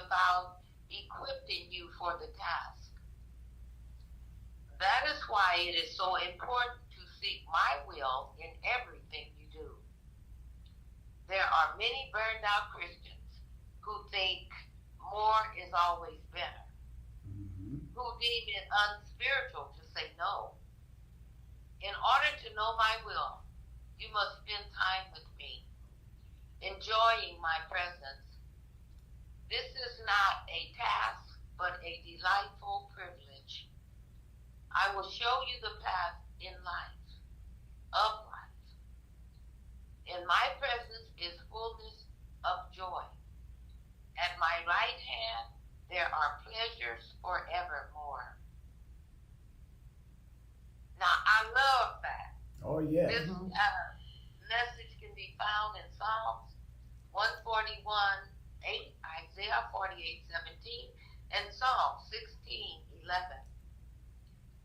without equipping you for the task. That is why it is so important to seek my will in everything you do. There are many burned out Christians who think more is always better, who deem it unspiritual to say no. In order to know my will, you must spend time with me, enjoying my presence. This is not a task, but a delightful privilege. I will show you the path in life, of life. In my presence is fullness of joy. At my right hand, there are pleasures forevermore. Now, I love that. Oh, yeah. This message can be found in Psalms 141, 8, Isaiah 48, 17, and Psalm 16, 11.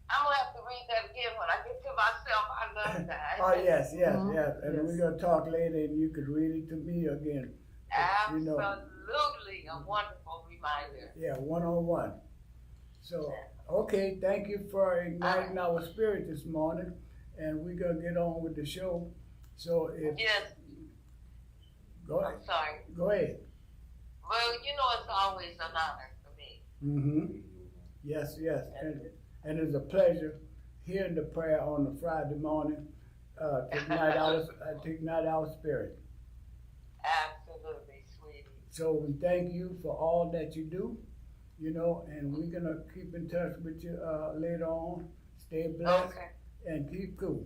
I'm going to have to read that again when I get to myself. I love that. Oh, yes. And we're going to talk later, and you could read it to me again. Absolutely. A wonderful reminder. Yeah, one-on-one. So, okay, thank you for igniting our spirit this morning, and we're going to get on with the show. So, Yes. Go ahead. I'm sorry. Go ahead. Well, it's always an honor for me. Mm-hmm. Yes. And it's a pleasure hearing the prayer on a Friday morning to ignite our spirit. Absolutely, sweetie. So we thank you for all that you do, and we're going to keep in touch with you later on. Stay blessed and keep cool.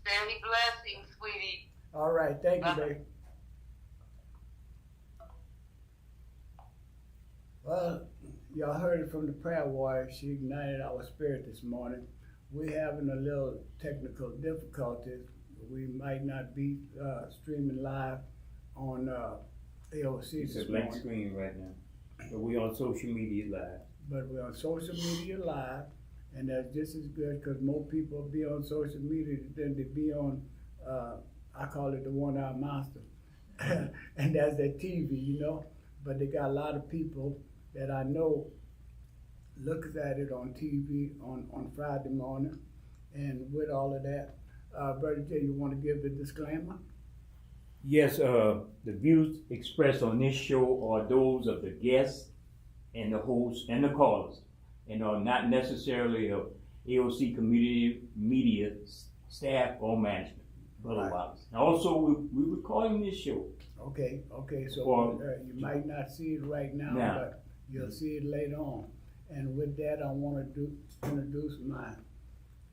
Steady blessings, sweetie. All right. Thank you, babe. Well, y'all heard it from the prayer warrior. She ignited our spirit this morning. We're having a little technical difficulties. We might not be streaming live on AOC It's this a blank morning. screen right now. But we're on social media live. But we're on social media live, and that's just as good because more people be on social media than they be on, I call it the one-hour monster. And that's their TV, But they got a lot of people that I know looks at it on TV on Friday morning. And with all of that, Brother Jay, you want to give the disclaimer? Yes, the views expressed on this show are those of the guests and the hosts and the callers, and are not necessarily of AOC community media staff or management. Brother Wallace. And also, we're recording this show. Okay, so you might not see it right now, but you'll see it later on. And with that, I want to introduce my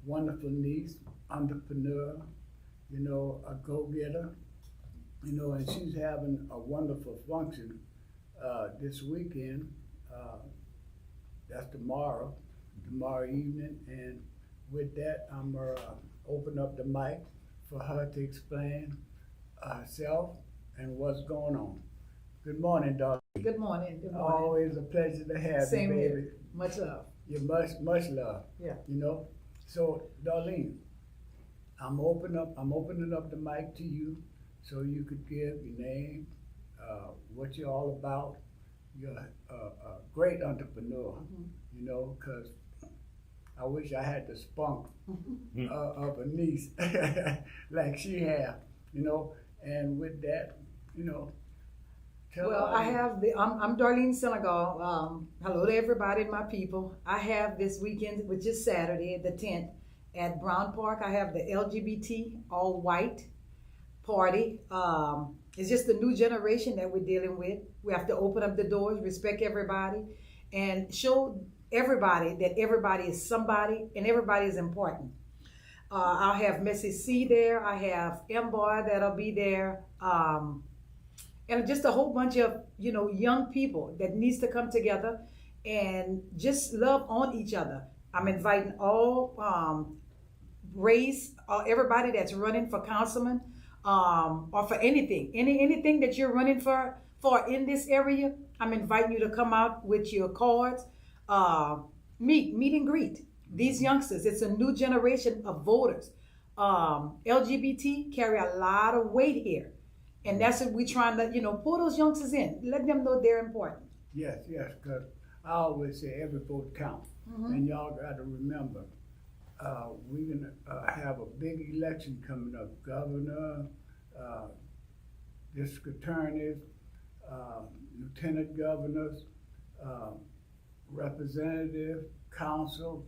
wonderful niece, entrepreneur, a go-getter, and she's having a wonderful function this weekend. That's tomorrow evening. And with that, I'm going to open up the mic for her to explain herself and what's going on. Good morning, Darlene. Good morning. Always a pleasure to have Same you, baby. here. Much love. You much love. Yeah. So, Darlene, I'm opening up the mic to you so you could give your name, what you're all about. You're a great entrepreneur, because I wish I had the spunk of a niece like she have, and with that, Well, I'm Darlene Senegal. Hello to everybody, my people. I have this weekend, which is Saturday, the 10th, at Brown Park. I have the LGBT all white party. It's just the new generation that we're dealing with. We have to open up the doors, respect everybody, and show everybody that everybody is somebody and everybody is important. I'll have Missy C there. I have M-Boy that'll be there. And just a whole bunch of, young people that needs to come together and just love on each other. I'm inviting all race, everybody that's running for councilman, or for anything that you're running for in this area. I'm inviting you to come out with your cards, meet and greet these youngsters. It's a new generation of voters. LGBT carry a lot of weight here. And that's what we're trying to, pull those youngsters in. Let them know they're important. Yes, because I always say every vote counts. And y'all got to remember, we're going to have a big election coming up. Governor, district attorneys, lieutenant governors, representative, council,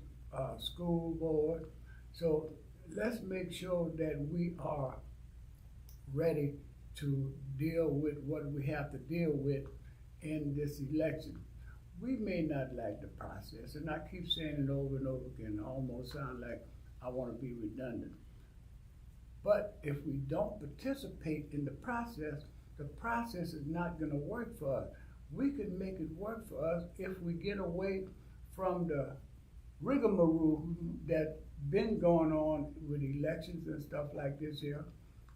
school board. So let's make sure that we are ready to deal with what we have to deal with in this election. We may not like the process, and I keep saying it over and over again. I almost sound like I want to be redundant. But if we don't participate in the process is not going to work for us. We can make it work for us if we get away from the rigmarole that's been going on with elections and stuff like this here.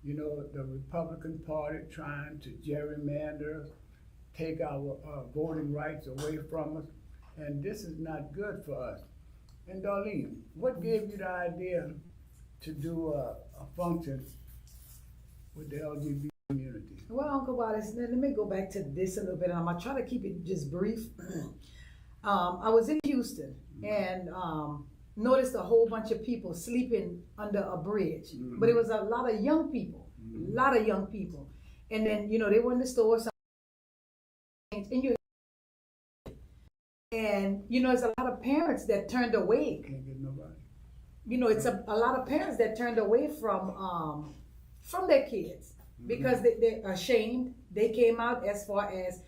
You know, the Republican Party trying to gerrymander, take our voting rights away from us, and this is not good for us. And Darlene, what gave you the idea to do a function with the LGBT community? Well, Uncle Wallace, let me go back to this a little bit, and I'm gonna try to keep it just brief. I was in Houston and noticed a whole bunch of people sleeping under a bridge, but it was a lot of young people, And then, you know, they were in the store, and you know, there's a lot of parents that turned away. Can't get nobody. You know, it's a lot of parents that turned away from their kids because they're ashamed. They came out as far as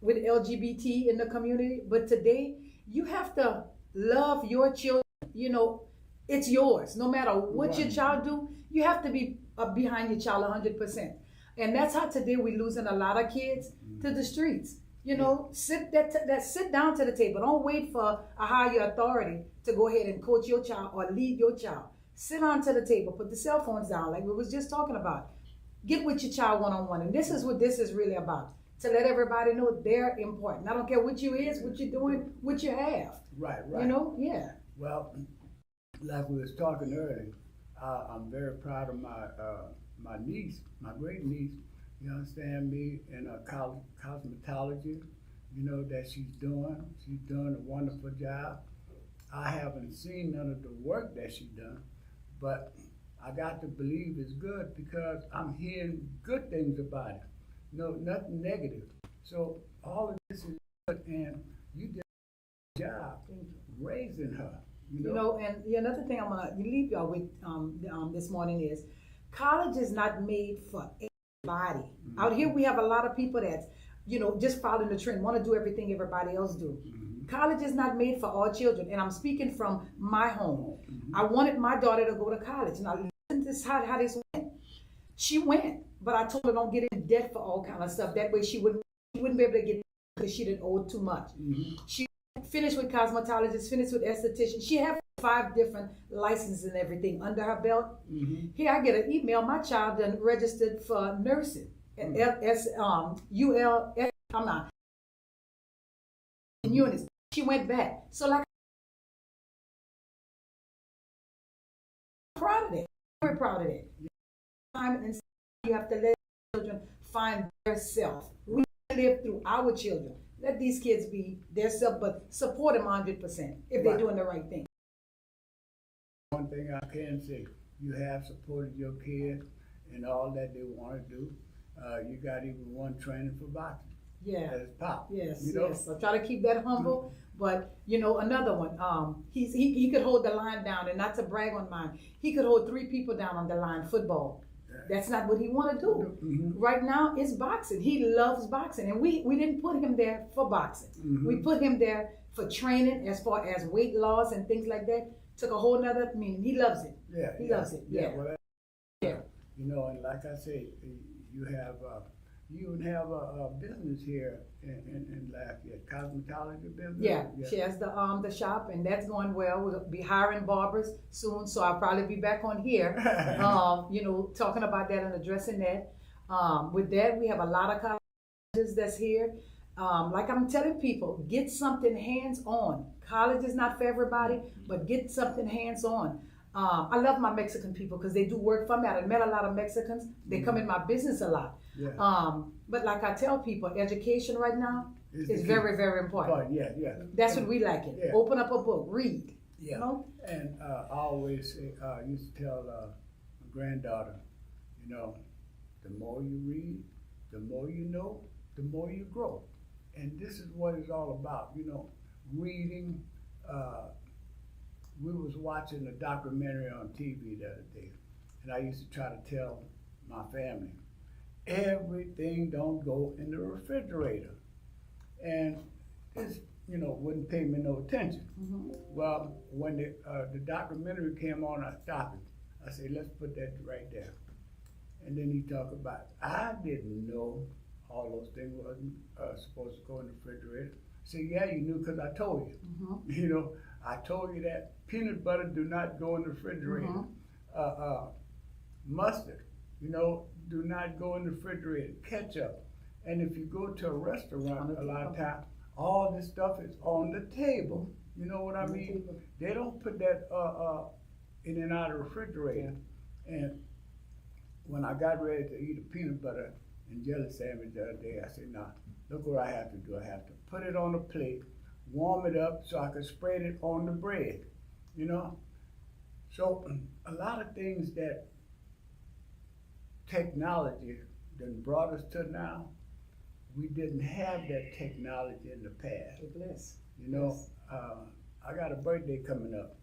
with LGBT in the community, but today you have to love your children. You know, it's yours. No matter what your child do, you have to be behind your child 100%. And that's how today we're losing a lot of kids to the streets. You know, sit down to the table. Don't wait for a higher authority to go ahead and coach your child or lead your child. Sit down to the table. Put the cell phones down, like we was just talking about. Get with your child one-on-one. And this is what this is really about. To let everybody know they're important. I don't care what you is, what you're doing, what you have. Right. You know, yeah. Well, like we was talking earlier, I'm very proud of my niece, my great niece. You understand me, in cosmetology, you know, that she's doing. She's doing a wonderful job. I haven't seen none of the work that she's done, but I got to believe it's good because I'm hearing good things about it. No, nothing negative. So all of this is good, and you did a good job raising her. You know, and another thing I'm gonna leave y'all with this morning is, college is not made for everybody. Out here we have a lot of people that's, you know, just following the trend, want to do everything everybody else do. College is not made for all children, and I'm speaking from my home. I wanted my daughter to go to college. Now listen to this, how this went. She went, but I told her don't get in debt for all kind of stuff. That way she wouldn't be able to get in because she didn't owe too much. She finished with cosmetologist, finished with esthetician. She had 5 different licenses and everything under her belt. Here I get an email, my child done registered for nursing. Units. She went back. So like, I'm proud of that. Very proud of that. And you have to let children find their self. We live through our children. Let these kids be their self, but support them 100% if they're doing the right thing. One thing I can say, you have supported your kids and all that they want to do. You got even one training for boxing. Yeah. That's pop. Yes, you know? yes. So try to keep that humble. But, you know, another one, he could hold the line down, and not to brag on mine, he could hold 3 people down on the line, football. That's not what he want to do. Right now, it's boxing. He loves boxing. And we didn't put him there for boxing. We put him there for training as far as weight loss and things like that. Took a whole nother meaning. He loves it. He loves it. Well, you know, and like I say, you even have a business here in Lafayette, cosmetology business. Yeah, she has the shop, and that's going well. We'll be hiring barbers soon, so I'll probably be back on here, you know, talking about that and addressing that. With that, we have a lot of colleges that's here. Like I'm telling people, get something hands-on. College is not for everybody, but get something hands-on. I love my Mexican people because they do work for me. I've met a lot of Mexicans. They come in my business a lot. But like I tell people, education right now It's very, very important. Yeah. That's what we like it. Yeah. Open up a book, read. Yeah. You know? And I always say, I used to tell my granddaughter, you know, the more you read, the more you know, the more you grow. And this is what it's all about, you know, reading. We was watching a documentary on TV the other day, and I used to try to tell my family, everything don't go in the refrigerator. And this, you know, wouldn't pay me no attention. Mm-hmm. Well, when the documentary came on, I stopped it. I said, let's put that right there. And then he talked about, I didn't know all those things wasn't supposed to go in the refrigerator. I said, yeah, you knew because I told you. Mm-hmm. You know, I told you that peanut butter do not go in the refrigerator. Mm-hmm. Mustard, you know, do not go in the refrigerator. Ketchup. And if you go to a restaurant, a lot of times, all this stuff is on the table. You know what I mean? They don't put that in and out of the refrigerator. And when I got ready to eat a peanut butter and jelly sandwich the other day, I said, nah, look what I have to do. I have to put it on a plate, warm it up so I can spread it on the bread, you know? So a lot of things that technology done brought us to now, we didn't have that technology in the past. Bless. You know, I got a birthday coming up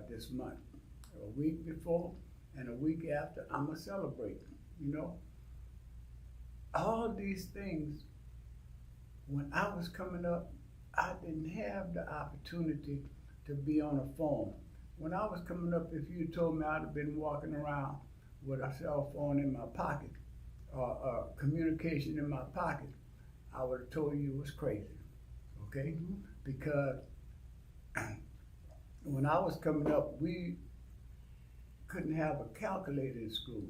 this month. A week before and a week after, I'm gonna celebrate, you know. All these things, when I was coming up, I didn't have the opportunity to be on a phone. When I was coming up, if you told me I'd have been walking around with a cell phone in my pocket, or communication in my pocket, I would have told you it was crazy, okay? Mm-hmm. Because when I was coming up, we couldn't have a calculator in school.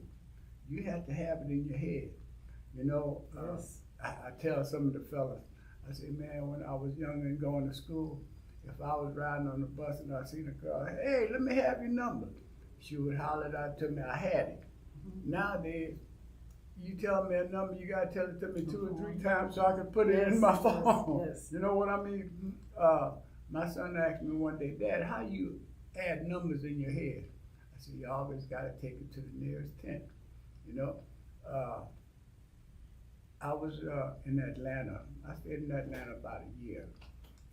You had to have it in your head. You know, Yes. I tell some of the fellas, I say, man, when I was young and going to school, if I was riding on the bus and I seen a girl, hey, let me have your number, she would holler it out to me, I had it. Mm-hmm. Nowadays, you tell me a number, you gotta tell it to me 2 or 3 times so I can put it in my phone. Yes. You know what I mean? My son asked me one day, Dad, how you add numbers in your head? I said, you always gotta take it to the nearest 10. You know, I was in Atlanta. I stayed in Atlanta about a year.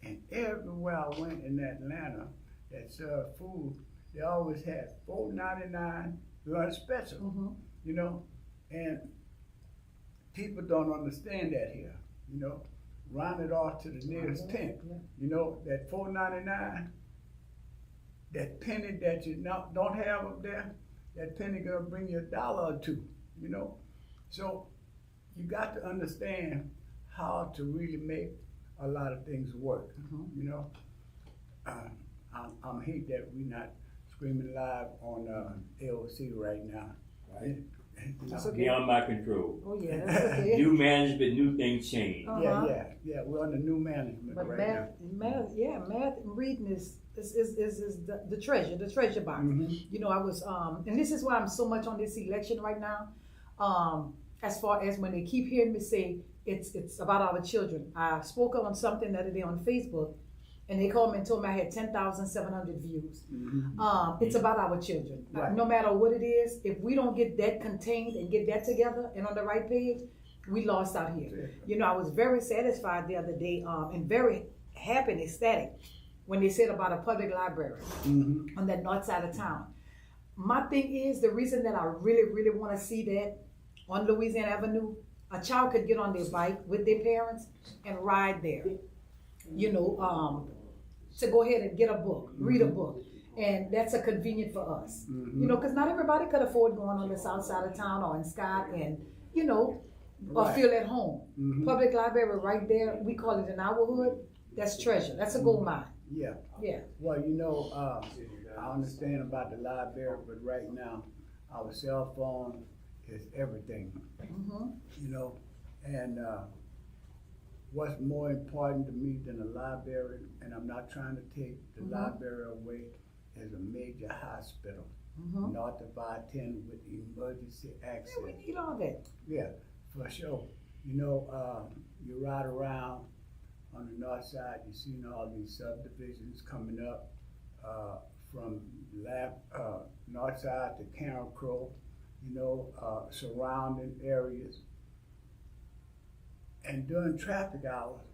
And everywhere I went in Atlanta that served food, they always had $4.99 lunch special, Mm-hmm. you know? And people don't understand that here, you know? Round it off to the nearest 10. Yeah. You know, that $4.99, that penny that you don't have up there, that penny gonna bring you $1 or $2, you know? So you got to understand how to really make a lot of things work, Mm-hmm. you know? I'm hate that we're not screaming live on AOC right now. Right? That's okay. Beyond my control. Oh yeah, that's okay. New management, new things change. Uh-huh. Yeah. We're under new management But right math and reading is the treasure box. now. You know, I was and this is why I'm so much on this election right now. As far as when they keep hearing me say it's about our children. I spoke on something the other day on Facebook, and they called me and told me I had 10,700 views. Mm-hmm. It's about our children. Right. No matter what it is, if we don't get that contained and get that together and on the right page, we lost out here. Yeah. You know, I was very satisfied the other day and very happy and ecstatic when they said about a public library Mm-hmm. on that north side of town. My thing is, the reason that I really, really want to see that on Louisiana Avenue, a child could get on their bike with their parents and ride there. You know, to go ahead and get a book, read a book. And that's a convenient for us. Mm-hmm. You know, because not everybody could afford going on the south side of town or in Scott and, you know, or Right. feel at home. Mhm. Public library right there, we call it in our hood, that's treasure. That's a gold mine. Yeah. Yeah. Well, you know, I understand about the library, but right now, our cell phone is everything, Mm-hmm. you know? And what's more important to me than a library, and I'm not trying to take the Mhm. library away, is a major hospital, Mm-hmm. north of I-10 with emergency access. Yeah, we need all that. Yeah, for sure. You know, you ride around on the north side, you've seen all these subdivisions coming up from north side to Carroll Crow, you know, surrounding areas. And during traffic hours,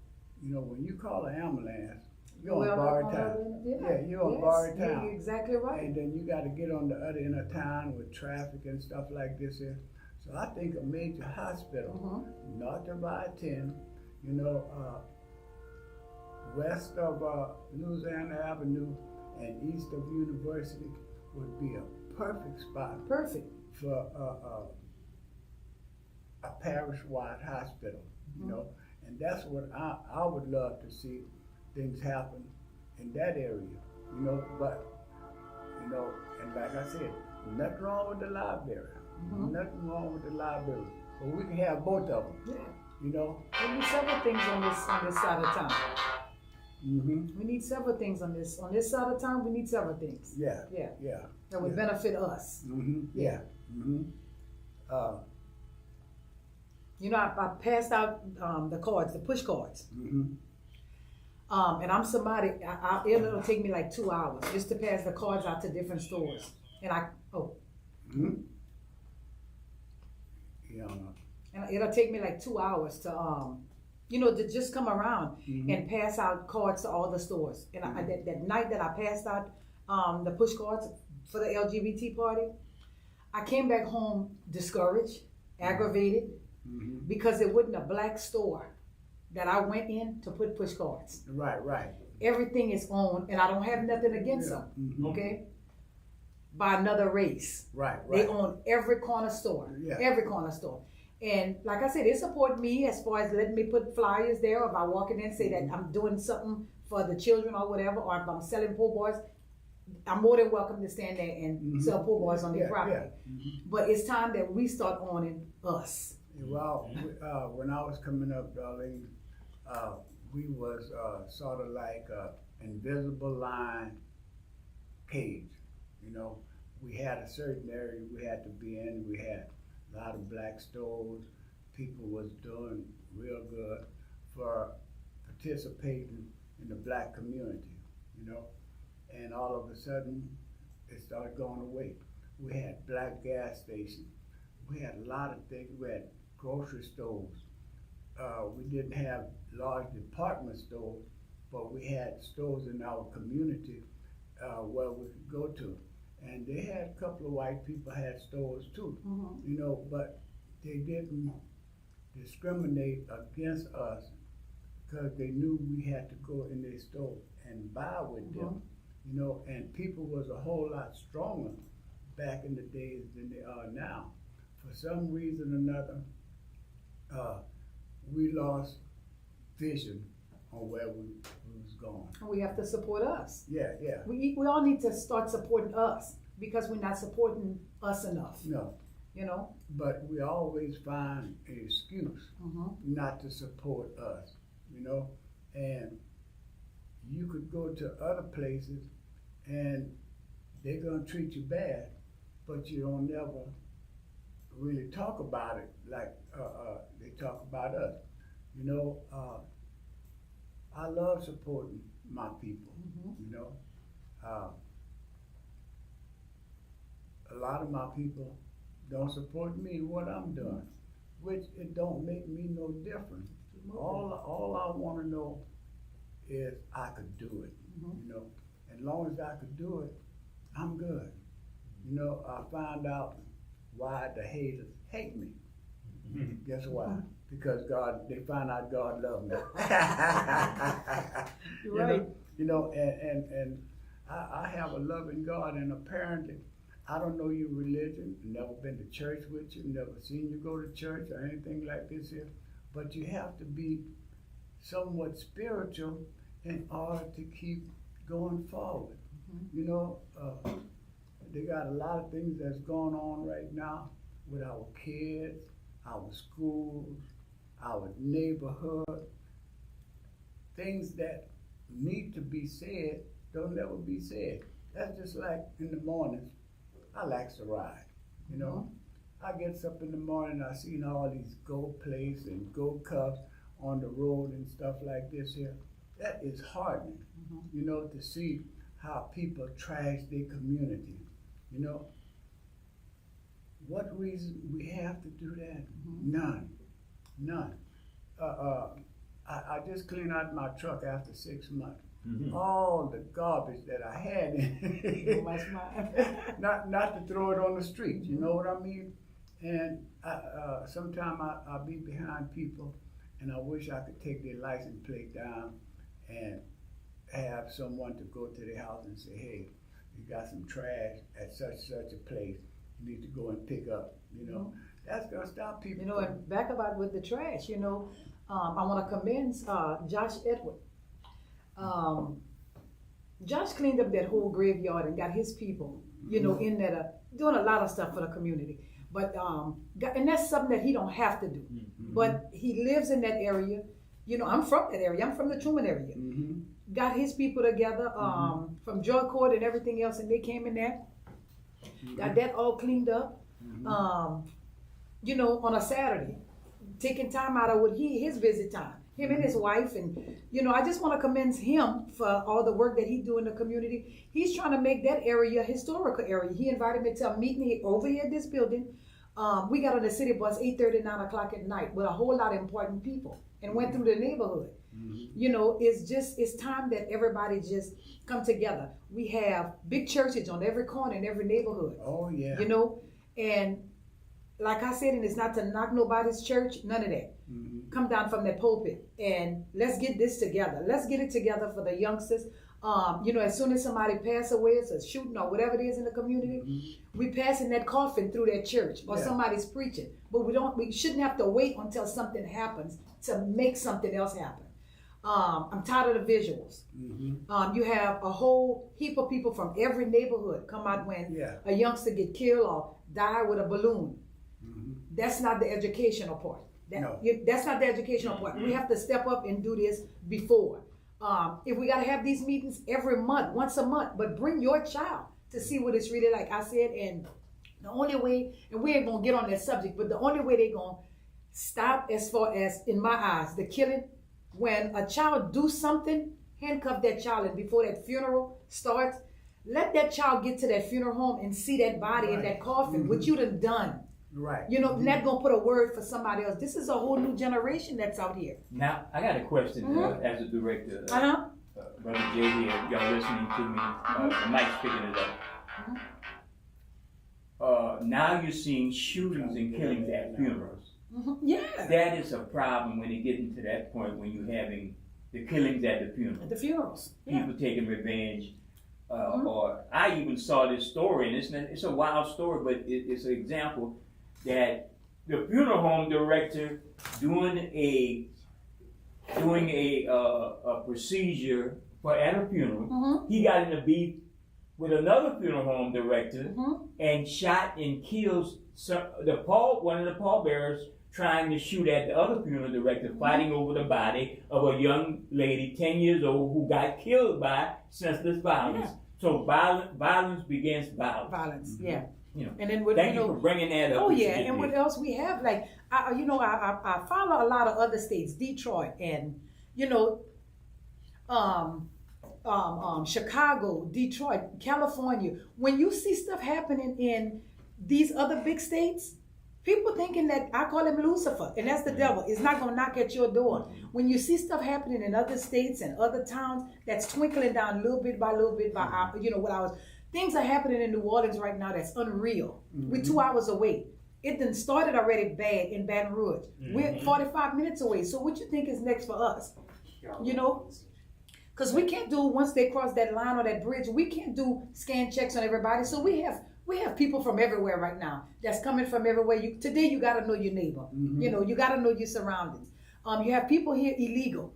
you know, when you call an ambulance, you're on borrowed time. Yeah, you're on borrowed time. You're exactly right. And then you got to get on the other end of town with traffic and stuff like this here. So I think a major hospital, north of I-10, you know, west of Louisiana Avenue and east of University would be a perfect spot. Perfect. For a parish-wide hospital, you know, and that's what I would love to see things happen in that area, you know, but, you know, and like I said, nothing wrong with the library, nothing wrong with the library, but we can have both of them, you know. We need several things on this side of town. We need several things on this side of town. We need several things. Yeah. That would benefit us. You know, I passed out the cards, the push cards. And I'm somebody, it'll take me like 2 hours just to pass the cards out to different stores. And and it'll take me like 2 hours to, you know, to just come around and pass out cards to all the stores. And that night that I passed out the push cards for the LGBT party, I came back home discouraged, aggravated, because it wasn't a black store that I went in to put push cards. Right. Everything is owned, and I don't have nothing against them, okay? By another race. Right. They own every corner store, every corner store. And like I said, they support me as far as letting me put flyers there, or if I walk in there and say that I'm doing something for the children or whatever, or if I'm selling po' boys, I'm more than welcome to stand there and sell po' boys on their property. But it's time that we start owning us. Well, when I was coming up, Darlene, we was sort of like an invisible line cage. You know, we had a certain area we had to be in. We had a lot of black stores. People was doing real good for participating in the black community, you know. And all of a sudden, it started going away. We had black gas stations. We had a lot of things. We had grocery stores. We didn't have large department stores, but we had stores in our community where we could go to. And they had a couple of white people had stores too, you know, but they didn't discriminate against us because they knew we had to go in their store and buy with them, you know, and people was a whole lot stronger back in the days than they are now. For some reason or another, we lost vision on where we was going. And we have to support us. Yeah. We all need to start supporting us because we're not supporting us enough. No. You know? But we always find an excuse not to support us, you know? And you could go to other places and they're gonna treat you bad, but you don't never really talk about it like they talk about us. You know, I love supporting my people, you know. A lot of my people don't support me in what I'm doing, which it don't make me no different. All I want to know is I could do it, you know. As long as I could do it, I'm good. You know, I found out why the haters hate me. Guess why? Because they find out God loves me. Right. You know, and I have a loving God, and apparently I don't know your religion, never been to church with you, never seen you go to church or anything like this here, but you have to be somewhat spiritual in order to keep going forward. You know, they got a lot of things that's going on right now with our kids, our schools, our neighborhood. Things that need to be said don't never be said. That's just like in the mornings, I like to ride, you know, I gets up in the morning, I seen all these gold plates and gold cups on the road and stuff like this here. That is hardening, you know, to see how people trash their community, you know. What reason we have to do that? None. I just cleaned out my truck after 6 months. All the garbage that I had in it, not to throw it on the street, you know what I mean? And sometimes I'll be behind people and I wish I could take their license plate down and have someone to go to their house and say, hey, you got some trash at such a place, you need to go and pick up, you know. That's gonna stop people. You know, and back about with the trash, you know, I want to commend Josh Edward. Josh cleaned up that whole graveyard and got his people, you know, in there doing a lot of stuff for the community. But and that's something that he don't have to do. But he lives in that area. You know, I'm from that area. I'm from the Truman area. Got his people together from Joy Court and everything else, and they came in there. Got that all cleaned up. You know, on a Saturday, taking time out of his busy time. Him and his wife, and you know, I just want to commend him for all the work that he do in the community. He's trying to make that area a historical area. He invited me to a meeting over here at this building. We got on the city bus 8:30, 9 o'clock at night with a whole lot of important people and went through the neighborhood. You know, it's time that everybody just come together. We have big churches on every corner in every neighborhood. Oh yeah. You know, and like I said, and it's not to knock nobody's church, none of that. Come down from that pulpit and let's get this together. Let's get it together for the youngsters. You know, as soon as somebody passes away, it's a shooting or whatever it is in the community, we passing that coffin through that church or somebody's preaching. But we shouldn't have to wait until something happens to make something else happen. I'm tired of the visuals. You have a whole heap of people from every neighborhood come out when a youngster get killed or die with a balloon. That's not the educational part. That's not the educational part. We have to step up and do this before. If we got to have these meetings every month, once a month, but bring your child to see what it's really like. I said, and the only way, and we ain't going to get on that subject, but the only way they're going to stop, as far as, in my eyes, the killing, when a child do something, handcuff that child, and before that funeral starts, let that child get to that funeral home and see that body in that coffin, what you done. Right. You know, not gonna put a word for somebody else. This is a whole new generation that's out here. Now, I got a question as a director. Brother Jay here, y'all listening to me. Mike's picking it up. Now you're seeing shootings and killings at funerals. Yeah. That is a problem when you get into that point when you're having the killings at the funeral. At the funerals. People taking revenge. Or I even saw this story, and it's a wild story, but it's an example that the funeral home director doing a procedure at a funeral, he got in a beef with another funeral home director and shot and killed one of the pallbearers trying to shoot at the other funeral director, fighting over the body of a young lady 10 years old who got killed by senseless violence. So violence begins violence. You know, and then thank you for bringing that up. Oh yeah, and what else we have? Like, I follow a lot of other states, Detroit, and you know, Chicago, Detroit, California. When you see stuff happening in these other big states, people thinking that, I call him Lucifer, and that's the devil. It's not going to knock at your door. When you see stuff happening in other states and other towns, that's twinkling down little bit by you know, things are happening in New Orleans right now that's unreal. We're 2 hours away. It done started already bad in Baton Rouge. We're 45 minutes away. So what you think is next for us? You know? Because we can't do, once they cross that line or that bridge, we can't do scan checks on everybody. So we have people from everywhere right now that's coming from everywhere. Today you got to know your neighbor. You know, you got to know your surroundings. You have people here illegal.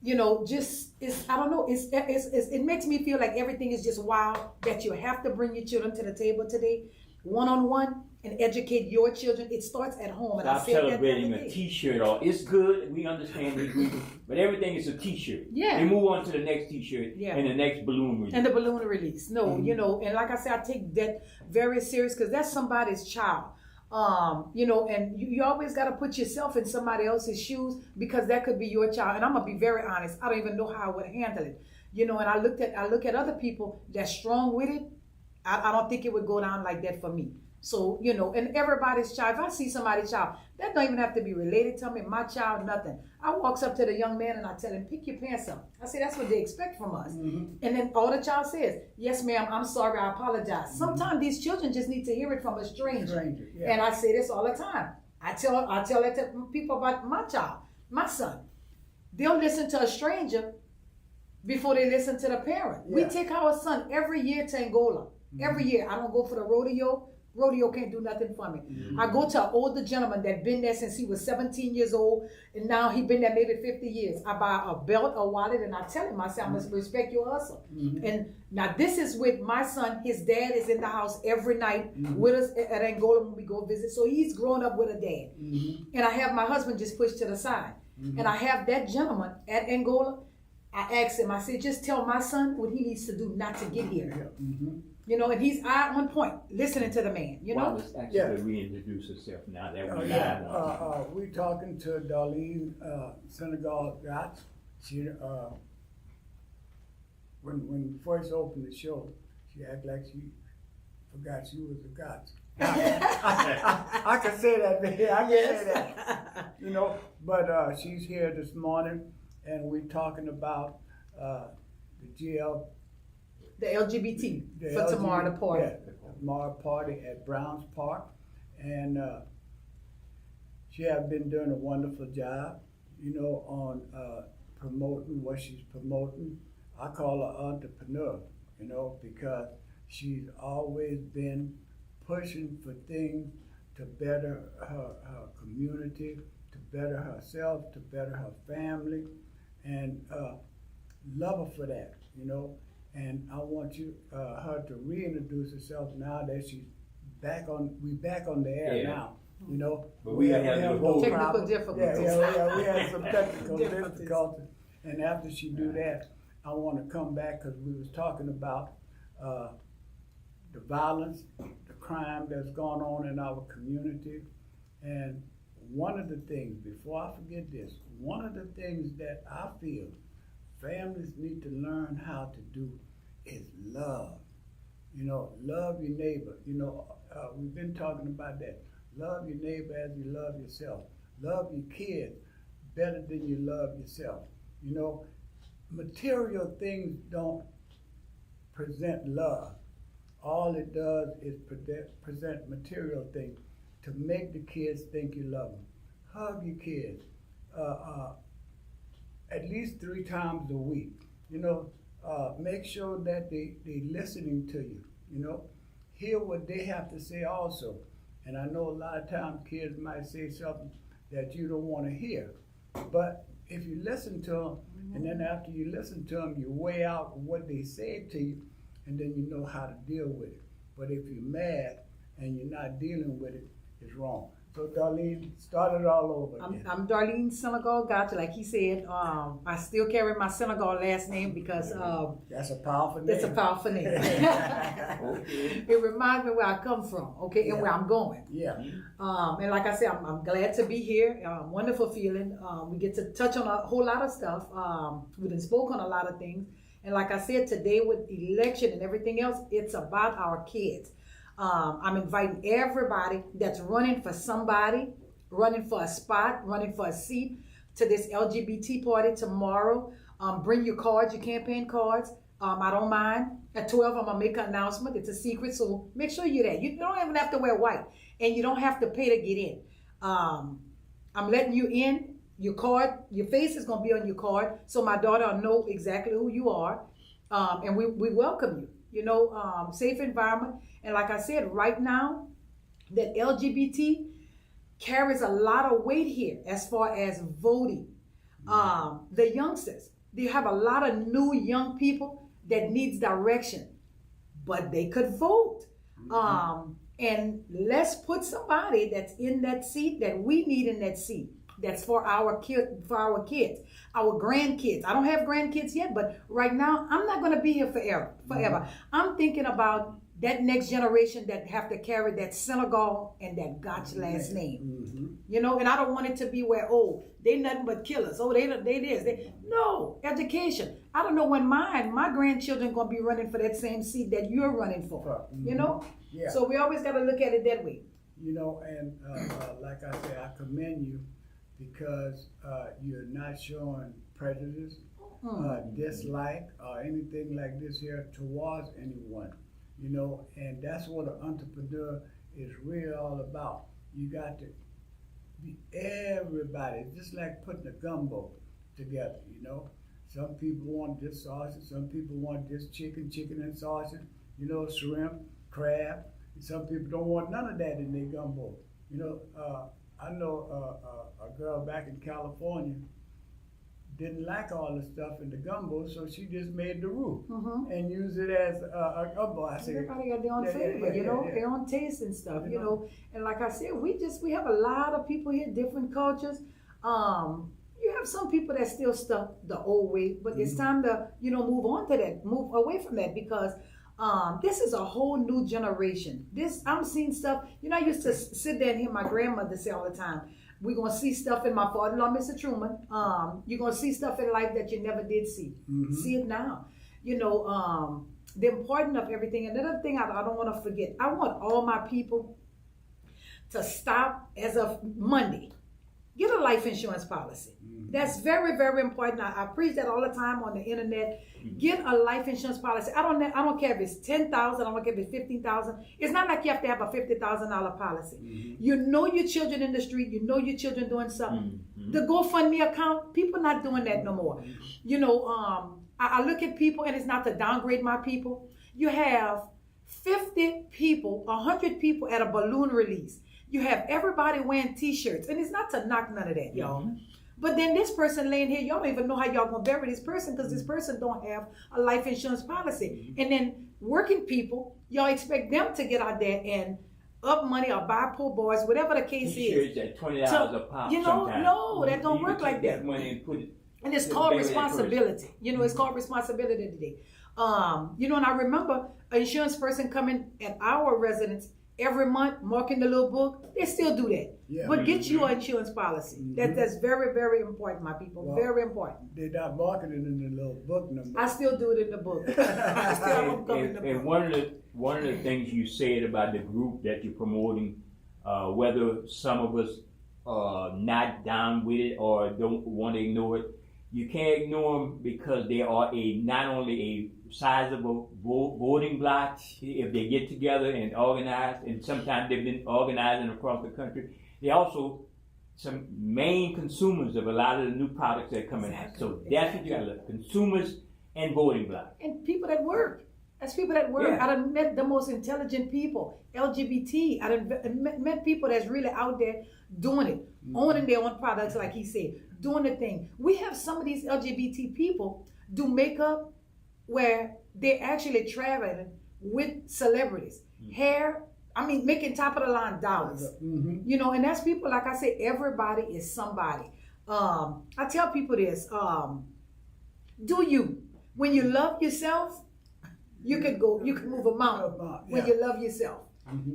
You know, I don't know. It makes me feel like everything is just wild, that you have to bring your children to the table today, one-on-one, and educate your children. It starts at home. And stop celebrating a T-shirt. It's good. We understand. We agree. But everything is a T-shirt. Yeah. They move on to the next T-shirt and the next balloon release. And the balloon release. No, you know, and like I said, I take that very serious because that's somebody's child. You know, and you always got to put yourself in somebody else's shoes because that could be your child. And I'm gonna be very honest, I don't even know how I would handle it. You know, and I look at other people that's strong with it. I don't think it would go down like that for me. So, you know, and everybody's child, if I see somebody's child, that don't even have to be related to me, my child, nothing. I walks up to the young man and I tell him, pick your pants up. I say, that's what they expect from us. And then all the child says, yes, ma'am, I'm sorry, I apologize. Sometimes these children just need to hear it from a stranger. Yeah. And I say this all the time. I tell that to people about my child, my son. They'll listen to a stranger before they listen to the parent. Yeah. We take our son every year to Angola. Every year. I don't go for the rodeo. Rodeo can't do nothing for me. I go to an older gentleman that been there since he was 17 years old, and now he been there maybe 50 years. I buy a belt, a wallet, and I tell him, I say, I must respect your hustle. And now this is with my son. His dad is in the house every night with us at Angola when we go visit. So he's grown up with a dad. And I have my husband just pushed to the side. And I have that gentleman at Angola. I asked him, I said, just tell my son what he needs to do not to get here. You know, and he's on point, listening to the man, you know? Let's actually reintroduce herself now that we we're talking to Darlene Senegal Gotts. She, when we first opened the show, she acted like she forgot she was a Gotts. I can say that, man. I can say that. You know, but she's here this morning, and we're talking about the GL. The LGBT for tomorrow, the party. Yeah, tomorrow party at Browns Park. And she has been doing a wonderful job, you know, on promoting what she's promoting. I call her entrepreneur, you know, because she's always been pushing for things to better her community, to better herself, to better her family, and love her for that, you know. And I want her to reintroduce herself now that she's back on the air now. You know, but we have technical difficulties. We had some technical difficulties. And after she do that, I want to come back because we was talking about the violence, the crime that's going on in our community. And one of the things, before I forget this, one of the things that I feel families need to learn how to do is love. You know, love your neighbor. You know, we've been talking about that. Love your neighbor as you love yourself. Love your kids better than you love yourself. You know, material things don't present love. All it does is present material things to make the kids think you love them. Hug your kids at least 3 times a week. You know, make sure that they listening to you. You know, hear what they have to say also. And I know a lot of times kids might say something that you don't want to hear. But if you listen to them, and then after you listen to them, you weigh out what they said to you, and then you know how to deal with it. But if you're mad and you're not dealing with it, it's wrong. So Darlene, start it all over again. I'm Darlene Senegal Gotts, like he said. I still carry my Senegal last name because that's a powerful name. It's a powerful name. It reminds me where I come from, okay, and where I'm going. Yeah. And like I said, I'm glad to be here. Wonderful feeling. We get to touch on a whole lot of stuff. We done spoke on a lot of things. And like I said, today with election and everything else, it's about our kids. I'm inviting everybody that's running for somebody, running for a spot, running for a seat to this LGBT party tomorrow. Bring your cards, your campaign cards. I don't mind. At 12, I'm going to make an announcement. It's a secret, so make sure you're there. You don't even have to wear white, and you don't have to pay to get in. I'm letting you in. Your card, your face is going to be on your card, so my daughter will know exactly who you are, and we welcome you. You know, safe environment. And like I said, right now, that LGBT carries a lot of weight here as far as voting. The youngsters, they have a lot of new young people that needs direction, but they could vote. And let's put somebody that's in that seat that we need in that seat. That's for our kids, our grandkids. I don't have grandkids yet, but right now I'm not going to be here forever. I'm thinking about that next generation that have to carry that Senegal and that Gotch last name. Mm-hmm. You know, and I don't want it to be where, oh, they nothing but killers. Oh, they this. No, education. I don't know when my grandchildren going to be running for that same seat that you're running for. Mm-hmm. You know? Yeah. So we always got to look at it that way. You know, and like I said, I commend you because you're not showing prejudice, dislike, or anything like this here towards anyone. You know, and that's what an entrepreneur is really all about. You got to be everybody, just like putting a gumbo together, you know. Some people want this sausage, some people want this chicken and sausage, you know, shrimp, crab. And some people don't want none of that in their gumbo. You know, I know a girl back in California didn't like all the stuff in the gumbo, so she just made the roux and used it as a gumbo. I said, everybody got their own flavor, you know, their own taste and stuff, you know. And like I said, we have a lot of people here, different cultures. You have some people that still stuck the old way, but it's time to, you know, move on to that, move away from that, because this is a whole new generation. I'm seeing stuff, you know, I used to sit there and hear my grandmother say all the time, we're going to see stuff in my father-in-law, Mr. Truman. You're going to see stuff in life that you never did see. See it now. You know, the importance of everything. Another thing I don't want to forget, I want all my people to stop as of Monday. Get a life insurance policy. That's very, very important. I preach that all the time on the internet. Get a life insurance policy. I don't care if it's $10,000. I don't care if it's $15,000. It's not like you have to have a $50,000 policy. You know your children in the street. You know your children doing something. The GoFundMe account, people not doing that no more. You know, I look at people, and it's not to downgrade my people. You have 50 people, 100 people at a balloon release. You have everybody wearing T-shirts, and it's not to knock none of that, y'all. But then this person laying here, y'all don't even know how y'all gonna bury this person because this person don't have a life insurance policy. And then working people, y'all expect them to get out there and up money or buy poor boys, whatever the case is. At $20 a pop. You know, no, that don't work like that. Money and put it. And it's called responsibility. You know, it's called responsibility today. You know, and I remember an insurance person coming at our residence every month, marking the little book. They still do that. Yeah. But get you an insurance policy. That's very, very important, my people. Well, very important. They're not marking it in the little book number. I still do it in the book. I still have them come in the book. And one of the things you said about the group that you're promoting, whether some of us are not down with it or don't want to ignore it, you can't ignore them because they are not only a sizable voting bloc. If they get together and organize, and sometimes they've been organizing across the country, they also some main consumers of a lot of the new products that come in. So that's what you got to look: consumers and voting bloc. And people that work. That's people that work. Yeah. I done met the most intelligent people, LGBT. I done met people that's really out there doing it, owning their own products, like he said, doing the thing. We have some of these LGBT people do makeup where they're actually traveling with celebrities. Hair, I mean, making top of the line dollars. You know, and that's people, like I said, everybody is somebody. I tell people this, do you. When you love yourself, you can move a mountain when you love yourself.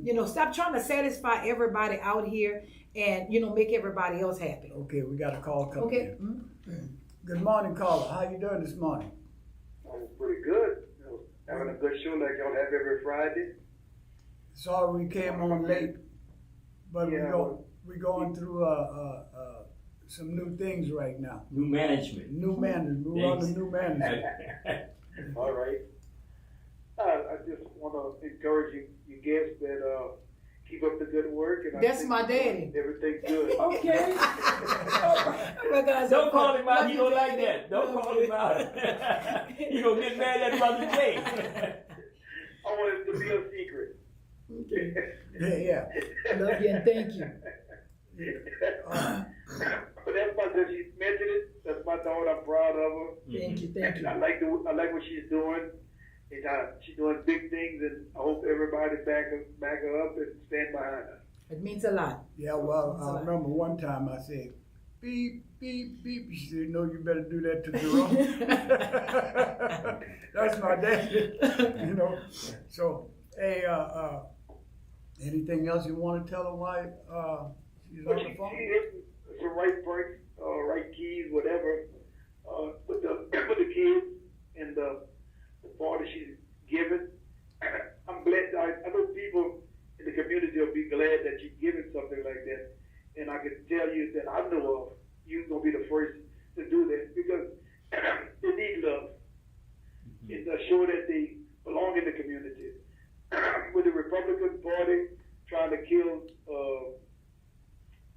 You know, stop trying to satisfy everybody out here and, you know, make everybody else happy. Okay, we got a call coming in. Good morning, caller. How you doing this morning? I'm pretty good. Having a good show like y'all have every Friday. Sorry we came on late, but we're going through some new things right now. New management. We're on the new management. All right. I just want to encourage you guests that keep up the good work. And that's my daddy. Everything's good. Okay. Don't call him out. He don't like that. Don't call him out. He gonna get mad at Brother Jay. I want it to be a secret. Okay. Yeah. Love you and thank you. But that's my daughter. She mentioned it. That's my daughter. I'm proud of her. Thank you. I like what she's doing. And she's doing big things, and I hope everybody back her up and stand behind her. It means a lot. Yeah, well, I remember one time I said, beep, beep, beep. She said, no, you better do that to Jerome. That's my dad, you know. So Hey, anything else you want to tell her why she's on the phone? She hit the right brakes, right keys, whatever, with the kids and the party she's giving. I'm glad. I know people in the community will be glad that you're giving something like that. And I can tell you that I know of, you're going to be the first to do that because they need love. It's to show that they belong in the community. With the Republican Party trying to kill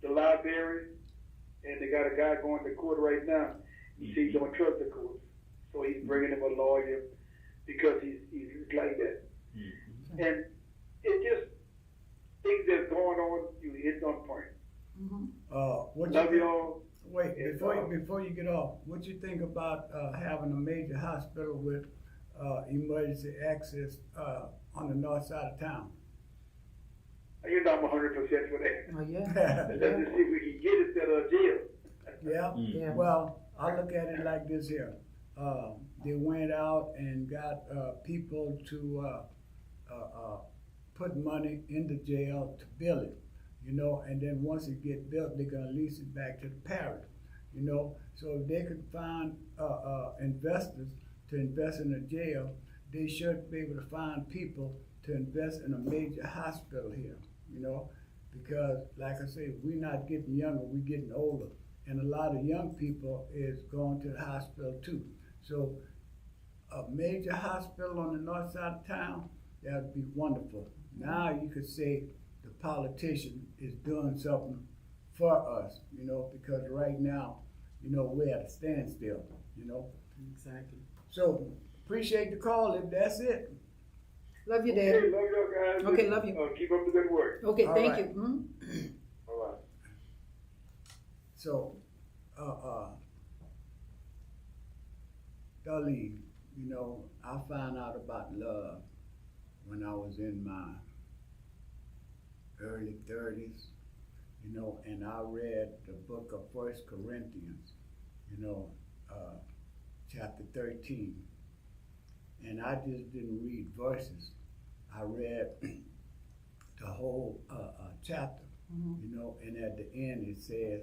the library, and they got a guy going to court right now. He says he don't trust the court, so he's bringing him a lawyer because he's like that. And it just things that's going on. You hit on point. Love y'all. Wait, before you get off, what you think about having a major hospital with emergency access on the north side of town? You know I'm 100% for that. Oh yeah. Let's just see if we can get it instead of jail. Yeah? Yeah. Well, I look at it like this here. They went out and got people to put money in the jail to build it, you know, and then once it get built, they're gonna lease it back to the parish, you know. So if they could find investors to invest in a jail, they should be able to find people to invest in a major hospital here, you know, because like I say, we're not getting younger, we're getting older. And a lot of young people is going to the hospital too. So a major hospital on the north side of town, that would be wonderful. Now you could say the politician is doing something for us, you know, because right now, you know, we're at a standstill, you know. Exactly. So appreciate the call if that's it. Love you, Okay, Daddy. love y'all guys. Okay, love you. Keep up the good work. Okay, All thank right. you. All right. So, Darlene, you know, I found out about love when I was in my early 30s, you know, and I read the book of 1 Corinthians, you know, chapter 13. And I just didn't read verses. I read the whole chapter, you know, and at the end it says,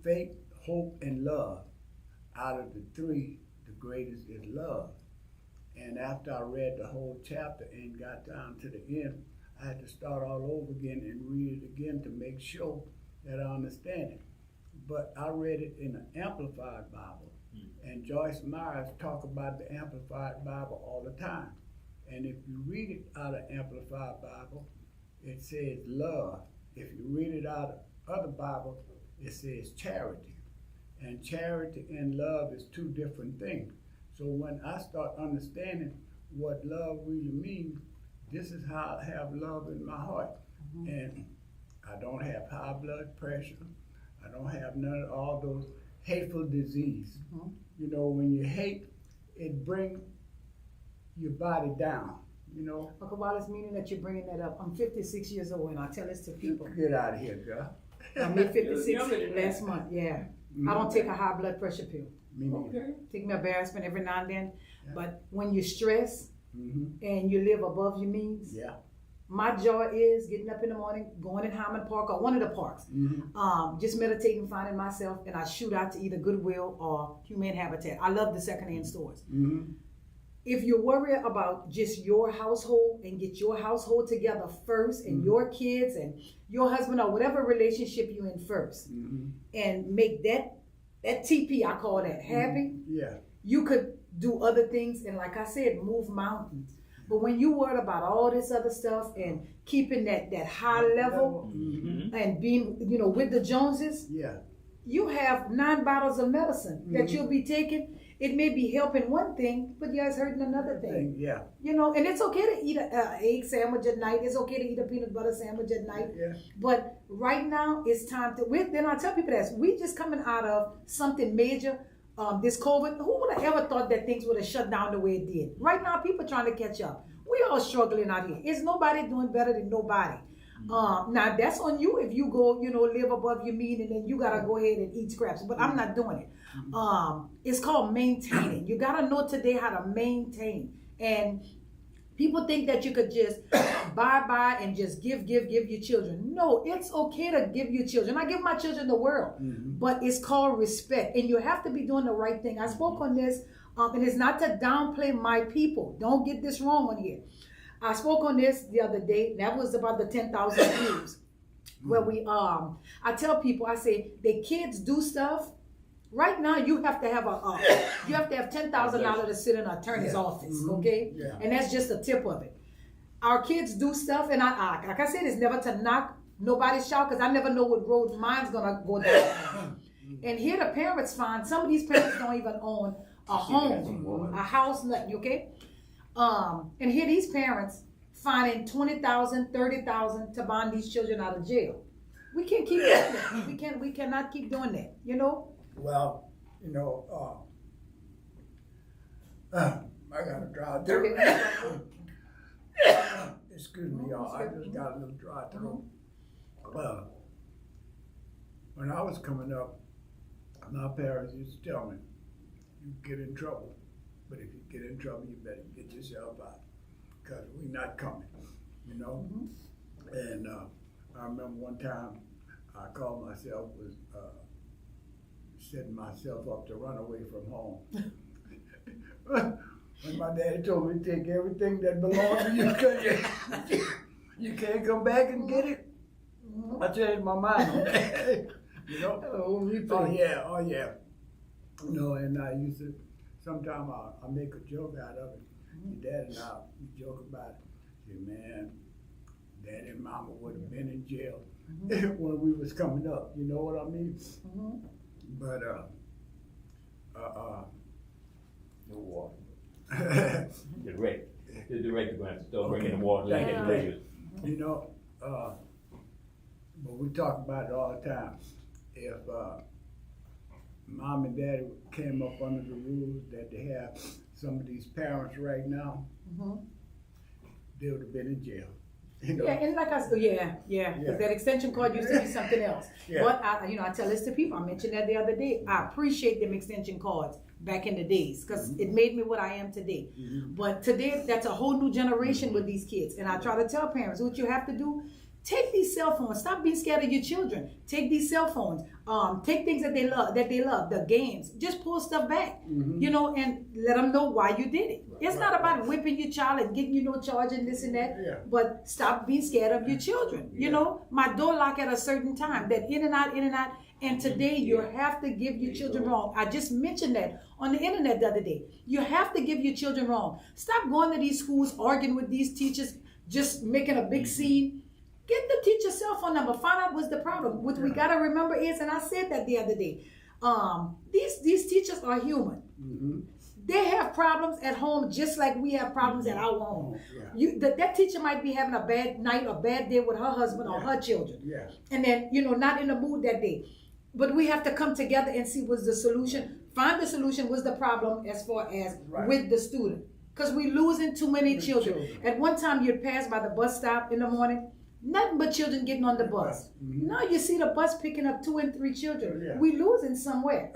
faith, hope, and love. Out of the three, the greatest is love. And after I read the whole chapter and got down to the end, I had to start all over again and read it again to make sure that I understand it. But I read it in an Amplified Bible. And Joyce Myers talk about the Amplified Bible all the time. And if you read it out of Amplified Bible, it says love. If you read it out of other Bible, it says charity. And charity and love is two different things. So when I start understanding what love really means, this is how I have love in my heart. And I don't have high blood pressure. I don't have none of all those hateful disease. You know, when you hate, it brings your body down, you know. Okay, while it's meaning that you're bringing that up, I'm 56 years old and I tell this to people. Get out of here, girl. I'm at 56 last month, yeah. I don't take a high blood pressure pill. Me neither. Take my aspirin every now and then. Yeah. But when you stress and you live above your means, my joy is getting up in the morning, going in Hammond Park or one of the parks, just meditating, finding myself, and I shoot out to either Goodwill or Humane Habitat. I love the secondhand stores. If you're worried about just your household and get your household together first and your kids and your husband or whatever relationship you're in first and make that TP, I call that happy, you could do other things and like I said, move mountains. But when you worry about all this other stuff and keeping that high level and being, you know, with the Joneses, you have 9 bottles of medicine that you'll be taking. It may be helping one thing, but it's hurting another thing. You know, and it's okay to eat an egg sandwich at night. It's okay to eat a peanut butter sandwich at night. But right now, it's time to, then I tell people this, we just coming out of something major, this COVID. Who would have ever thought that things would have shut down the way it did? Right now, people trying to catch up. We all struggling out here. It's nobody doing better than nobody. Now that's on you if you go, live above your mean and then you gotta go ahead and eat scraps. But I'm not doing it. It's called maintaining. You gotta know today how to maintain. And people think that you could just buy and just give your children. No, it's okay to give your children. I give my children the world, but it's called respect, and you have to be doing the right thing. I spoke on this, and it's not to downplay my people. Don't get this wrong on here. I spoke on this the other day. That was about the 10,000 views, where I tell people, I say, the kids do stuff. Right now, you have to have $10,000 to sit in an attorney's office, okay? Yeah. And that's just the tip of it. Our kids do stuff, and I like I said, it's never to knock nobody's child, because I never know what road mine's gonna go down. And here the parents find, some of these parents don't even own a home, a house, nothing, okay? And here these parents finding $20,000, $30,000 to bond these children out of jail. We can't keep doing that. We cannot keep doing that, Well, I got a dry throat. Excuse me, y'all. I just got a little dry throat. When I was coming up, my parents used to tell me, you get in trouble, but if you get in trouble, you better get yourself out, because we're not coming, And I remember one time I called myself setting myself up to run away from home. When my daddy told me to take everything that belonged to you, because you can't come back and get it, I changed my mind on that. Oh yeah. And I used to, sometimes I make a joke out of it. Your dad and I, we joke about it. Say, man, Daddy and Mama would have been in jail when we was coming up. You know what I mean? But no water. The director going to start bringing the water. But we talk about it all the time. If Mom and Daddy came up under the rules that they have some of these parents right now, they would have been in jail. Yeah, and like I said, because that extension cord used to be something else. But I tell this to people. I mentioned that the other day. I appreciate them extension cords back in the days, because it made me what I am today. But today, that's a whole new generation with these kids. And I try to tell parents, what you have to do, take these cell phones. Stop being scared of your children. Take these cell phones. Take things that they love, the games. Just pull stuff back, and let them know why you did it. It's not about whipping your child and getting no charge and this and that. But stop being scared of your children. My door lock at a certain time. That in and out. And today you have to give your children wrong. I just mentioned that on the internet the other day. You have to give your children wrong. Stop going to these schools, arguing with these teachers, just making a big scene. Get the teacher's cell phone number. Find out what's the problem. What we gotta remember is, and I said that the other day, these teachers are human. They have problems at home just like we have problems at our home. That teacher might be having a bad night or bad day with her husband or her children. And then, not in the mood that day. But we have to come together and see what's the solution. Find the solution, what's the problem as far as with the student. Because we're losing too many children. At one time you'd pass by the bus stop in the morning, nothing but children getting on the bus. Now you see the bus picking up 2 and 3 children. We losing somewhere.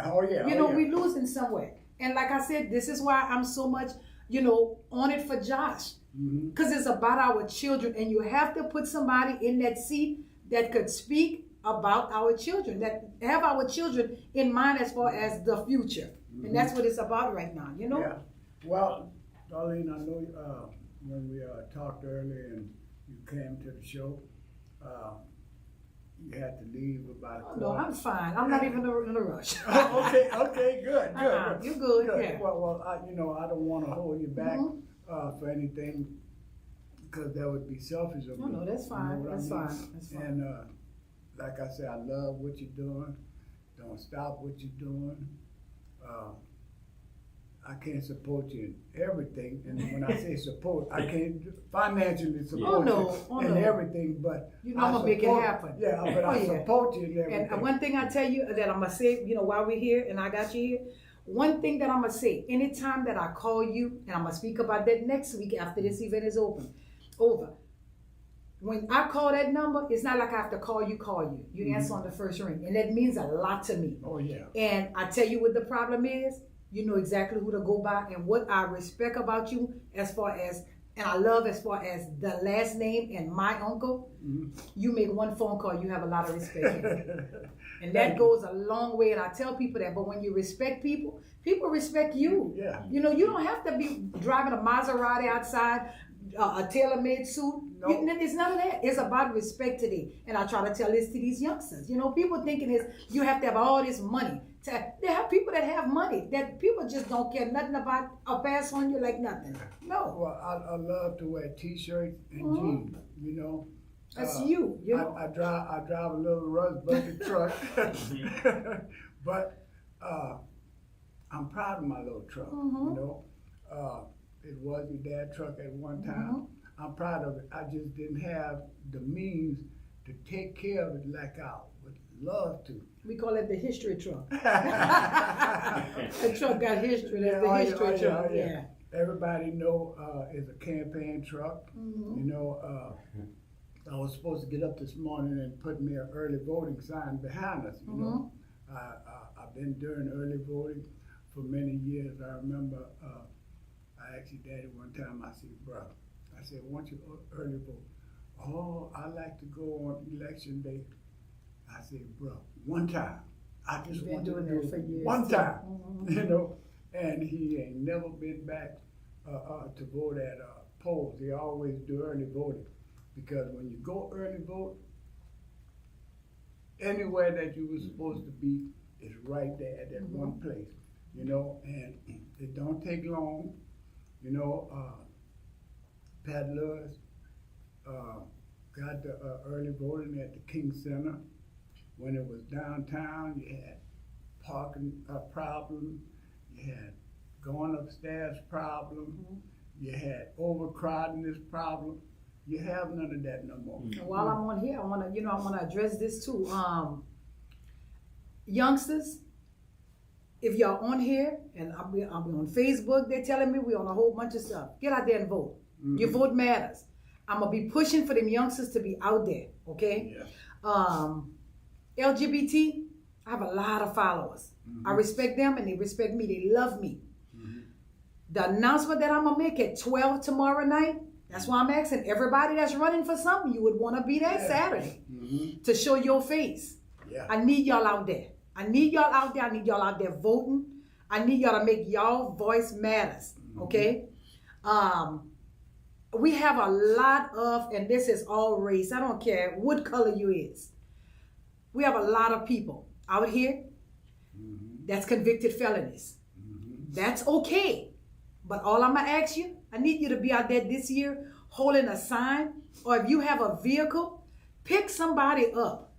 We losing somewhere. And like I said, this is why I'm so much, on it for Josh. Because it's about our children. And you have to put somebody in that seat that could speak about our children, that have our children in mind as far as the future. And that's what it's about right now, Yeah. Well, Darlene, I know when we talked earlier and you came to the show, you had to leave about a quarter. No, I'm fine. I'm not even in a rush. Okay, good. You're good. Yeah. Well, I don't want to hold you back for anything, because that would be selfish of me. No, that's fine. That's fine. And like I said, I love what you're doing. Don't stop what you're doing. I can't support you in everything, and when I say support, I can't financially support you in everything, but I'm gonna make it happen. Yeah, but I support you in everything. And one thing I tell you that I'm gonna say, while we're here and I got you here, one thing that I'm gonna say, anytime that I call you, and I'm gonna speak about that next week after this event is over, when I call that number, it's not like I have to call you. You answer on the first ring. And that means a lot to me. Oh, yeah. And I tell you what the problem is. You know exactly who to go by. And what I respect about you as far as, and I love as far as the last name and my uncle, you make one phone call, you have a lot of respect. And that goes a long way. And I tell people that. But when you respect people, people respect you. Yeah. You know, you don't have to be driving a Maserati outside, a tailor-made suit. No. It's none of that. It's about respect today. And I try to tell this to these youngsters. You know, people thinking is you have to have all this money. They have people that have money that people just don't care nothing about. I'll pass on you like nothing. No. Well, I love to wear t-shirts and jeans, you know. That's you know. I drive a little rust bucket truck, but I'm proud of my little truck, you know. It was your dad's truck at one time. I'm proud of it. I just didn't have the means to take care of it like I would love to. We call it the history truck. The truck got history. That's the history truck. Yeah. Everybody know it's a campaign truck. You know, I was supposed to get up this morning and put me an early voting sign behind us. You know, I've been doing early voting for many years. I remember I asked your daddy one time. I said, "Bro," I said, "Why don't you early vote?" "Oh, I like to go on election day." I said, "Bro, one time. I just want to do it for years, one time." You know, and he ain't never been back to vote at polls. They always do early voting, because when you go early vote, anywhere that you were supposed to be is right there at that one place. You know, and it don't take long. You know, Pat Lewis got the early voting at the King Center. When it was downtown, you had parking problem, you had going upstairs problem, you had overcrowdedness problem. You have none of that no more. And while I'm on here, I want to address this too. Youngsters, if y'all on here, and I'll be on Facebook, they're telling me we're on a whole bunch of stuff. Get out there and vote. Your vote matters. I'm going to be pushing for them youngsters to be out there, okay? Yeah. LGBT, I have a lot of followers. I respect them and they respect me. They love me. The announcement that I'm going to make at 12 tomorrow night, that's why I'm asking everybody that's running for something, you would want to be there Saturday to show your face. Yeah. I need y'all out there. I need y'all out there. I need y'all out there voting. I need y'all to make y'all voice matters, okay? We have a lot of, and this is all race, I don't care what color you is. We have a lot of people out here that's convicted felonies. That's okay. But all I'm going to ask you, I need you to be out there this year holding a sign, or if you have a vehicle, pick somebody up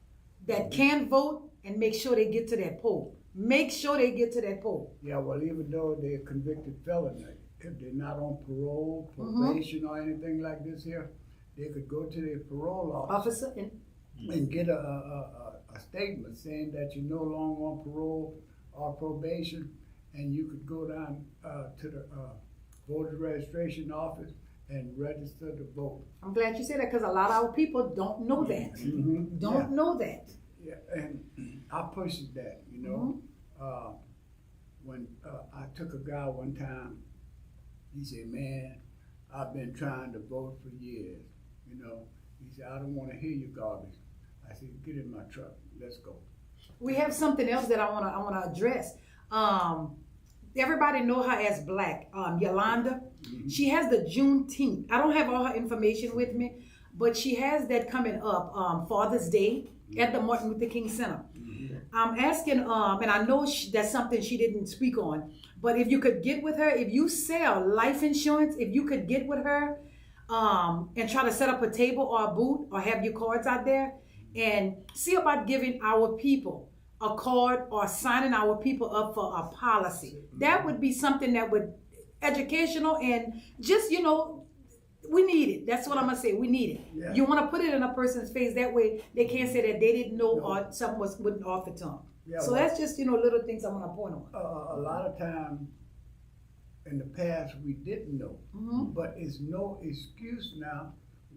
that can vote and make sure they get to that poll. Make sure they get to that poll. Yeah, well, even though they're convicted felon, if they're not on parole, probation, or anything like this here, they could go to their parole officer and get a statement saying that you're no longer on parole or probation, and you could go down to the voter registration office and register to vote. I'm glad you said that, because a lot of our people don't know that. Don't know that. Yeah, and I pushed that, you know. When I took a guy one time, he said, "Man, I've been trying to vote for years, you know." He said, "I don't want to hear your garbage." I said, "Get in my truck, let's go." We have something else that I wanna address. Everybody know her as Black, Yolanda. She has the Juneteenth. I don't have all her information with me, but she has that coming up, Father's Day at the Martin Luther King Center. I'm asking, and I know that's something she didn't speak on, but if you could get with her, if you sell life insurance, if you could get with her and try to set up a table or a booth or have your cards out there and see about giving our people a card or signing our people up for a policy. That would be something that would educational and just, you know, we need it. That's what I'm going to say. We need it. Yeah. You want to put it in a person's face. That way they can't say that they didn't know or something wasn't offered to them. Yeah, so well, that's just, you know, little things I want to point on. A lot of times in the past we didn't know, but it's no excuse now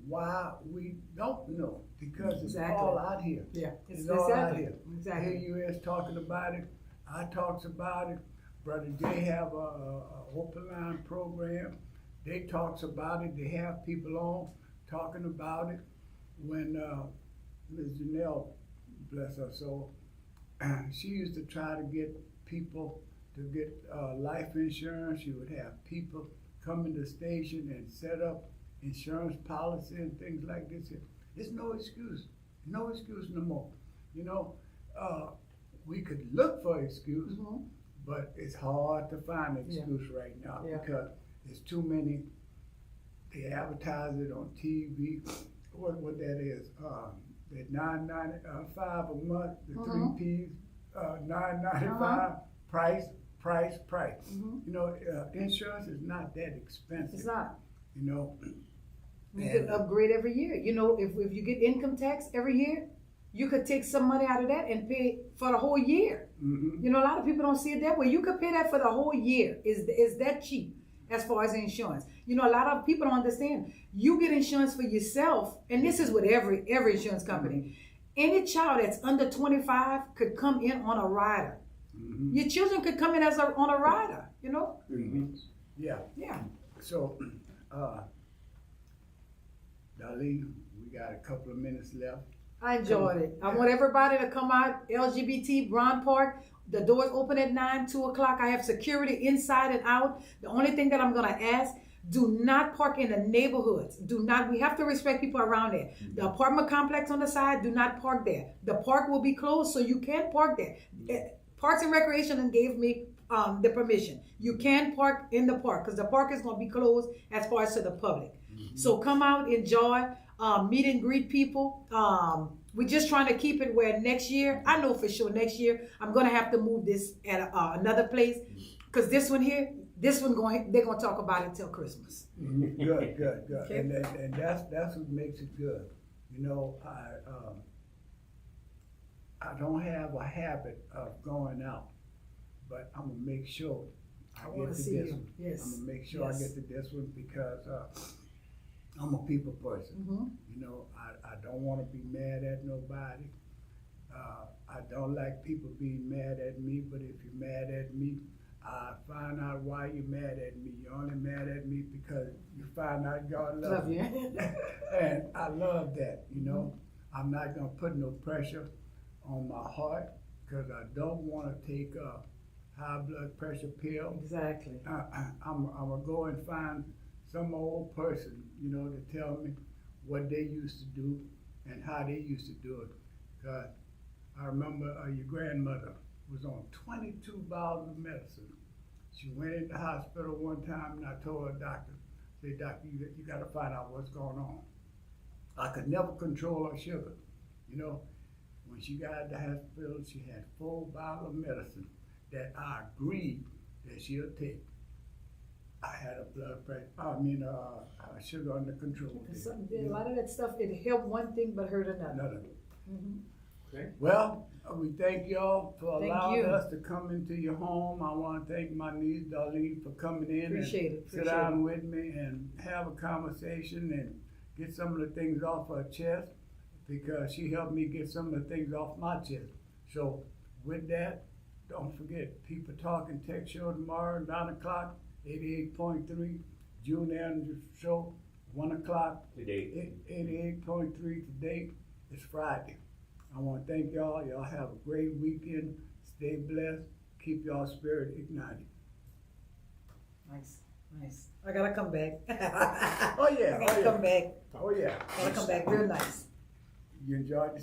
why we don't know, because it's Exactly. all out here. Yeah, It's all out exactly. here. Exactly. Here you is talking about it, I talks about it, Brother Jay have a open line program, they talks about it, they have people on talking about it. When Ms. Janelle, bless her soul, she used to try to get people to get life insurance. She would have people come in the station and set up insurance policy and things like this. It's no excuse no more. You know, we could look for excuse, Mhm. but it's hard to find an excuse right now Yeah. because there's too many. They advertise it on TV. What that is? That $9.95 a month, the Mhm. 3 Ps, $9.95 price. Mhm. You know, insurance is not that expensive. It's not. You know, You could upgrade every year. You know, if you get income tax every year, you could take some money out of that and pay for the whole year. mm-hmm. You know, a lot of people don't see it that way. You could pay that for the whole year. Is that cheap as far as insurance? You know, a lot of people don't understand. You get insurance for yourself, and this is with every insurance company. Any child that's under 25 could come in on a rider. Mm-hmm. Your children could come in on a rider. You know? Mm-hmm. Yeah. Yeah. So, Darlene, we got a couple of minutes left. I enjoyed it. I want everybody to come out, LGBT Brown Park. The doors open at 9, 2 o'clock. I have security inside and out. The only thing that I'm gonna ask, do not park in the neighborhoods. We have to respect people around there. The apartment complex on the side, do not park there. The park will be closed, so you can't park there. Parks and Recreation gave me the permission. You can park in the park, because the park is gonna be closed as far as to the public. So come out, enjoy, meet and greet people. We're just trying to keep it where next year, I know for sure next year, I'm gonna have to move this at another place. Cause this one here, they're gonna talk about it till Christmas. Good. Okay. And that's what makes it good. You know, I don't have a habit of going out, but I'm gonna make sure I wanna get to see this you. one. Yes. I'm gonna make sure Yes. I get to this one because I'm a people person. Mm-hmm. You know, I don't want to be mad at nobody. I don't like people being mad at me, but if you're mad at me, I find out why you're mad at me. You're only mad at me because you find out God loves Love you. you. And I love that, you know. I'm not going to put no pressure on my heart because I don't want to take a high blood pressure pill. Exactly. I'm going to go and find some old person, you know, to tell me what they used to do and how they used to do it. Because I remember your grandmother was on 22 bottles of medicine. She went in the hospital one time and I told her doctor, say, doctor, you got to find out what's going on. I could never control her sugar. You know, when she got out of the hospital, she had 4 bottles of medicine that I agreed that she'll take. I had a blood pressure, sugar under control. A lot of that stuff, it helped one thing but hurt another. Another. Mhm. Okay. Well, we thank y'all for Thank allowing you. us to come into your home. I want to thank my niece Darlene for coming in Appreciate it. and sit down with me and have a conversation and get some of the things off her chest because she helped me get some of the things off my chest. So with that, don't forget, People Talking Tech Show tomorrow, 9 o'clock, 88.3. June Andrews Show, 1 o'clock. Today. 88.3 today. It's Friday. I want to thank y'all. Y'all have a great weekend. Stay blessed. Keep y'all spirit ignited. Nice. I gotta come back. Oh yeah. I gotta come back. Oh yeah. Gotta come back real nice. You enjoyed the